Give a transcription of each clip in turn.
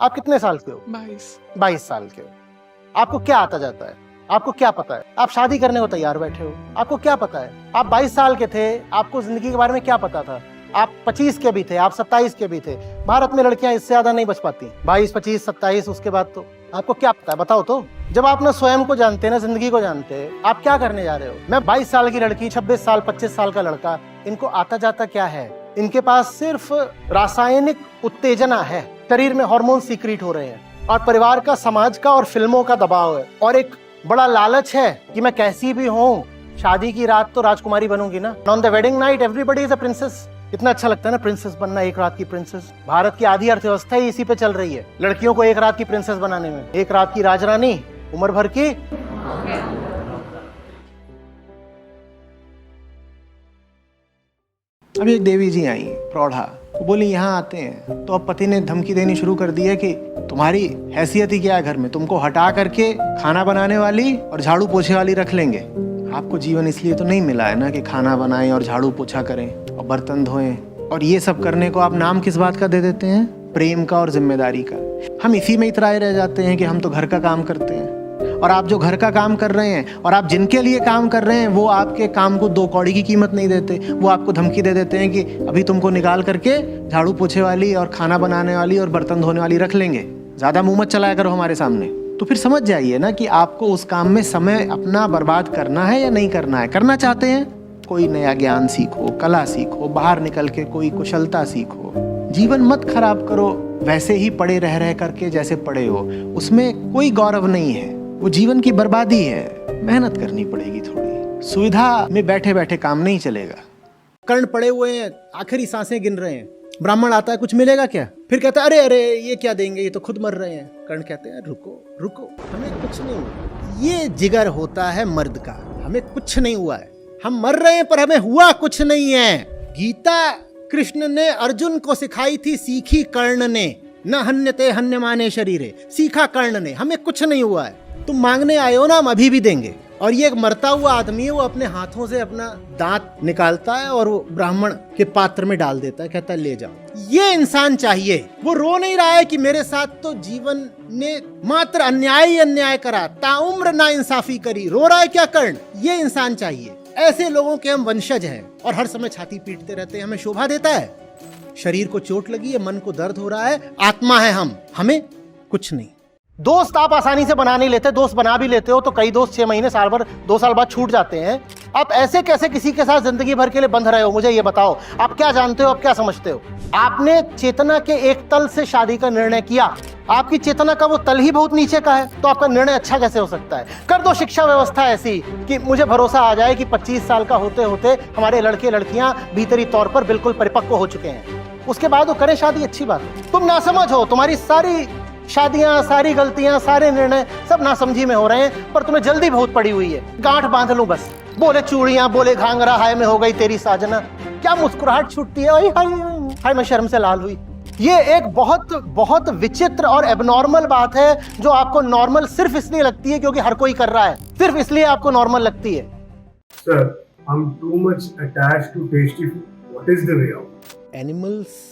आप कितने साल के हो? 22 साल के हो। आपको क्या आता जाता है? आपको क्या पता है? आप शादी करने को तैयार बैठे हो, आपको क्या पता है? आप 22 साल के थे, आपको जिंदगी के बारे में क्या पता था? आप 25 के भी थे, आप 27 के भी थे। भारत में लड़कियां इससे ज्यादा नहीं बच पाती, 22, 25, 27, उसके बाद तो आपको क्या पता है? बताओ तो। जब आप ना स्वयं को जानते हैं, ना जिंदगी को जानते हैं, आप क्या करने जा रहे हो? मैं 22 साल की लड़की, 26 साल, 25 साल का लड़का, इनको आता जाता क्या है? इनके पास सिर्फ रासायनिक उत्तेजना है, शरीर में हार्मोन सीक्रेट हो रहे हैं, और परिवार का, समाज का और फिल्मों का दबाव है, और एक बड़ा लालच है कि मैं कैसी भी हूँ, शादी की रात तो राजकुमारी बनूंगी ना। On the wedding night everybody is a princess. कितना अच्छा लगता है ना प्रिंसेस बनना, एक रात की प्रिंसेस। भारत की आधी अर्थव्यवस्था ही इसी पे चल रही है, लड़कियों को एक रात की प्रिंसेस बनाने में। एक रात की राजरानी, उम्र भर की। अभी एक देवी जी आई प्रौढ़ा, वो बोली यहाँ आते हैं, तो अब पति ने धमकी देनी शुरू कर दी है कि तुम्हारी हैसियत ही क्या है घर में, तुमको हटा करके खाना बनाने वाली और झाड़ू पोछे वाली रख लेंगे। आपको जीवन इसलिए तो नहीं मिला है ना कि खाना बनाएं और झाड़ू पोछा करें और बर्तन धोएं, और ये सब करने को आप नाम किस बात का दे देते हैं? प्रेम का और जिम्मेदारी का। हम इसी में इतराए रह जाते हैं कि हम तो घर का काम करते हैं, और आप जो घर का काम कर रहे हैं और आप जिनके लिए काम कर रहे हैं वो आपके काम को 2 कौड़ी की कीमत नहीं देते। वो आपको धमकी दे देते हैं कि अभी तुमको निकाल करके झाड़ू पोछे वाली और खाना बनाने वाली और बर्तन धोने वाली रख लेंगे, ज़्यादा मुंह मत चलाया करो हमारे सामने। तो फिर समझ जाइए ना कि आपको उस काम में समय अपना बर्बाद करना है या नहीं करना है। करना चाहते हैं, कोई नया ज्ञान सीखो, कला सीखो, बाहर निकल के कोई कुशलता सीखो। जीवन मत खराब करो वैसे ही पड़े रह करके जैसे पड़े हो, उसमें कोई गौरव नहीं है, वो जीवन की बर्बादी है। मेहनत करनी पड़ेगी थोड़ी। सुविधा में बैठे बैठे काम नहीं चलेगा। कर्ण पड़े हुए हैं, आखिरी सांसें गिन रहे हैं, ब्राह्मण आता है, कुछ मिलेगा क्या? फिर कहता है अरे अरे ये क्या देंगे, ये तो खुद मर रहे हैं। कर्ण कहते हैं रुको रुको, हमें कुछ नहीं हुआ। ये जिगर होता है मर्द का, हमें कुछ नहीं हुआ है, हम मर रहे हैं पर हमें हुआ कुछ नहीं है। गीता कृष्ण ने अर्जुन को सिखाई थी, सीखी कर्ण ने। न हन्यते हन्यमाने शरीरे, सीखा कर्ण ने, हमें कुछ नहीं हुआ है। तुम मांगने आए हो ना, हम अभी भी देंगे। और ये एक मरता हुआ आदमी है, वो अपने हाथों से अपना दांत निकालता है और वो ब्राह्मण के पात्र में डाल देता है, कहता है ले जाओ। ये इंसान चाहिए। वो रो नहीं रहा है कि मेरे साथ तो जीवन ने मात्र अन्याय ही अन्याय करा, ताउम्र ना इंसाफी करी। रो रहा है क्या कर्ण? ये इंसान चाहिए। ऐसे लोगों के हम वंशज हैं, और हर समय छाती पीटते रहते हैं, हमें शोभा देता है? शरीर को चोट लगी है, मन को दर्द हो रहा है, आत्मा है हम, हमें कुछ नहीं। दोस्त आप आसानी से बना नहीं लेते, दोस्त बना भी लेते हो तो कई दोस्त 6 महीने, साल भर, 2 साल बाद छूट जाते हैं। आप ऐसे कैसे किसी के साथ जिंदगी भर के लिए बंध रहे हो, मुझे ये बताओ। आप क्या जानते हो, आप क्या समझते हो? आपने चेतना के एक तल से शादी का निर्णय किया, आपकी चेतना का वो तल ही बहुत नीचे का है, तो आपका निर्णय अच्छा कैसे हो सकता है? कर दो शिक्षा व्यवस्था ऐसी कि मुझे भरोसा आ जाए कि 25 साल का होते होते हमारे लड़के लड़कियां भीतरी तौर पर बिल्कुल परिपक्व हो चुके हैं, उसके बाद वो करें शादी, अच्छी बात है। तुम नासमझ हो, तुम्हारी सारी शादियां, सारी गलतियां, सारे निर्णय सब नासमझी में हो रहे हैं, पर तुम्हें जल्दी बहुत पड़ी हुई है। गांठ बांध लूं बस, बोले चूड़ियां, बोले घाघरा, हाय में हो गई तेरी साजना। क्या मुस्कुराहट छूटती है, हाय हाय हाय, मैं शर्म से लाल हुई। ये एक बहुत बहुत विचित्र और एबनॉर्मल बात है, जो आपको नॉर्मल सिर्फ इसलिए लगती है क्योंकि हर कोई कर रहा है, सिर्फ इसलिए आपको नॉर्मल लगती है। Sir, I'm too much attached to tasty food. What is the way out? Animals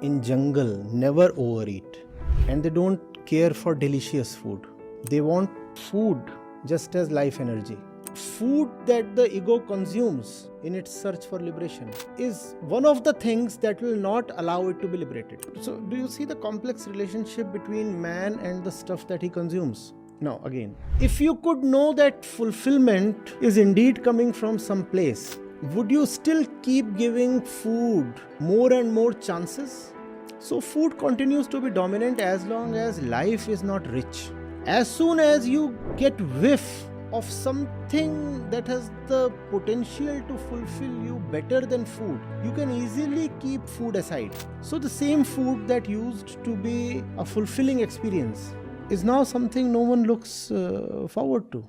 in jungle never overeat, and they don't care for delicious food. They want food just as life energy. Food that the ego consumes in its search for liberation is one of the things that will not allow it to be liberated. So do you see the complex relationship between man and the stuff that he consumes? Now again, if you could know that fulfillment is indeed coming from some place, would you still keep giving food more and more chances? So food continues to be dominant as long as life is not rich. As soon as you get whiff of something that has the potential to fulfill you better than food, you can easily keep food aside. So the same food that used to be a fulfilling experience is now something no one looks forward to.